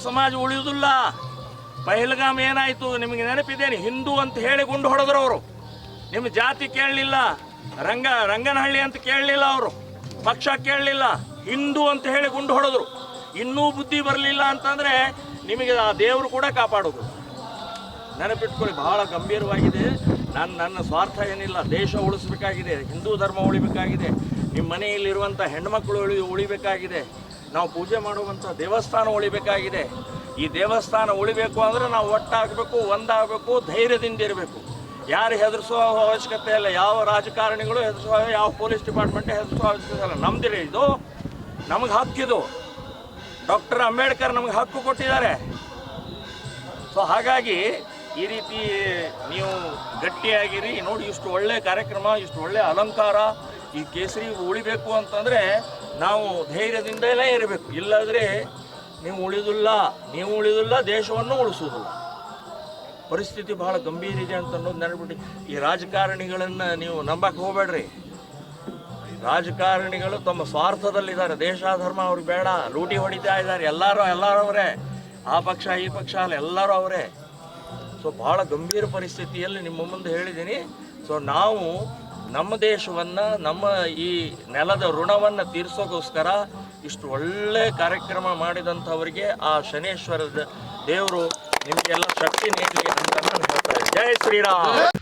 ಸಮಾಜ ಉಳಿಯುವುದಿಲ್ಲ. ಪಹಲ್ಗಾಮ್ ಏನಾಯಿತು ನಿಮಗೆ ನೆನಪಿದ್ದೇನೆ? ಹಿಂದೂ ಅಂತ ಹೇಳಿ ಗುಂಡು ಹೊಡೆದ್ರು ಅವರು. ನಿಮ್ಮ ಜಾತಿ ಕೇಳಲಿಲ್ಲ, ರಂಗನಹಳ್ಳಿ ಅಂತ ಕೇಳಲಿಲ್ಲ, ಅವರು ಪಕ್ಷ ಕೇಳಲಿಲ್ಲ, ಹಿಂದೂ ಅಂತ ಹೇಳಿ ಗುಂಡು ಹೊಡೆದ್ರು. ಇನ್ನೂ ಬುದ್ಧಿ ಬರಲಿಲ್ಲ ಅಂತಂದರೆ ನಿಮಗೆ ಆ ದೇವರು ಕೂಡ ಕಾಪಾಡೋದು. ನೆನಪಿಟ್ಕೊಳ್ಳಿ, ಬಹಳ ಗಂಭೀರವಾಗಿದೆ. ನನ್ನ ಸ್ವಾರ್ಥ ಏನಿಲ್ಲ, ದೇಶ ಉಳಿಸ್ಬೇಕಾಗಿದೆ, ಹಿಂದೂ ಧರ್ಮ ಉಳಿಬೇಕಾಗಿದೆ, ನಿಮ್ಮ ಮನೆಯಲ್ಲಿರುವಂಥ ಹೆಣ್ಮಕ್ಳು ಉಳಿಬೇಕಾಗಿದೆ, ನಾವು ಪೂಜೆ ಮಾಡುವಂಥ ದೇವಸ್ಥಾನ ಉಳಿಬೇಕಾಗಿದೆ. ಈ ದೇವಸ್ಥಾನ ಉಳಿಬೇಕು ಅಂದರೆ ನಾವು ಒಟ್ಟಾಗಬೇಕು, ಒಂದಾಗಬೇಕು, ಧೈರ್ಯದಿಂದ ಇರಬೇಕು. ಯಾರು ಹೆದರಿಸುವ ಅವಶ್ಯಕತೆ ಇಲ್ಲ, ಯಾವ ರಾಜಕಾರಣಿಗಳು ಹೆದರಿಸುವ, ಯಾವ ಪೊಲೀಸ್ ಡಿಪಾರ್ಟ್ಮೆಂಟ್ ಹೆದರಿಸುವ ಅವಶ್ಯಕತೆ ಇಲ್ಲ. ನಮ್ದಿರಿ, ಇದು ನಮಗೆ ಹಕ್ಕಿದು. ಡಾಕ್ಟರ್ ಅಂಬೇಡ್ಕರ್ ನಮಗೆ ಹಕ್ಕು ಕೊಟ್ಟಿದ್ದಾರೆ. ಸೊ ಹಾಗಾಗಿ ಈ ರೀತಿ ನೀವು ಗಟ್ಟಿಯಾಗಿರಿ. ನೋಡಿ, ಇಷ್ಟು ಒಳ್ಳೆ ಕಾರ್ಯಕ್ರಮ, ಇಷ್ಟು ಒಳ್ಳೆ ಅಲಂಕಾರ, ಈ ಕೇಸರಿ ಉಳಿಬೇಕು ಅಂತಂದರೆ ನಾವು ಧೈರ್ಯದಿಂದಲೇ ಇರಬೇಕು. ಇಲ್ಲದ್ರೆ ನೀವು ಉಳಿದಿಲ್ಲ, ದೇಶವನ್ನು ಉಳಿಸೋದಿಲ್ಲ. ಪರಿಸ್ಥಿತಿ ಬಹಳ ಗಂಭೀರ ಇದೆ ಅಂತ ಅನ್ನೋದು ನೆನಪಿಟ್ಟು, ಈ ರಾಜಕಾರಣಿಗಳನ್ನು ನೀವು ನಂಬಕ್ಕೆ ಹೋಗಬೇಡ್ರಿ. ರಾಜಕಾರಣಿಗಳು ತಮ್ಮ ಸ್ವಾರ್ಥದಲ್ಲಿದ್ದಾರೆ. ದೇಶ ಧರ್ಮ ಅವ್ರಿಗೆ ಬೇಡ, ಲೂಟಿ ಹೊಡಿತಾ ಇದ್ದಾರೆ. ಎಲ್ಲರೂ ಅವರೇ, ಆ ಪಕ್ಷ ಈ ಪಕ್ಷ ಅಲ್ಲ, ಎಲ್ಲರೂ ಅವರೇ. ಸೊ ಭಾಳ ಗಂಭೀರ ಪರಿಸ್ಥಿತಿಯಲ್ಲಿ ನಿಮ್ಮ ಮುಂದೆ ಹೇಳಿದ್ದೀನಿ. ಸೊ ನಾವು ನಮ್ಮ ದೇಶವನ್ನು, ನಮ್ಮ ಈ ನೆಲದ ಋಣವನ್ನು ತೀರಿಸೋಕ್ಕೋಸ್ಕರ ಇಷ್ಟು ಒಳ್ಳೆ ಕಾರ್ಯಕ್ರಮ ಮಾಡಿದಂಥವರಿಗೆ ಆ ಶನೇಶ್ವರದ ದೇವರು ನಿಮಗೆಲ್ಲ ಶಕ್ತಿ ನೀಡಲಿ ಅಂತ ನಾನು ಹೇಳ್ತಾ ಇದ್ದೀನಿ. ಜೈ ಶ್ರೀರಾಮ್.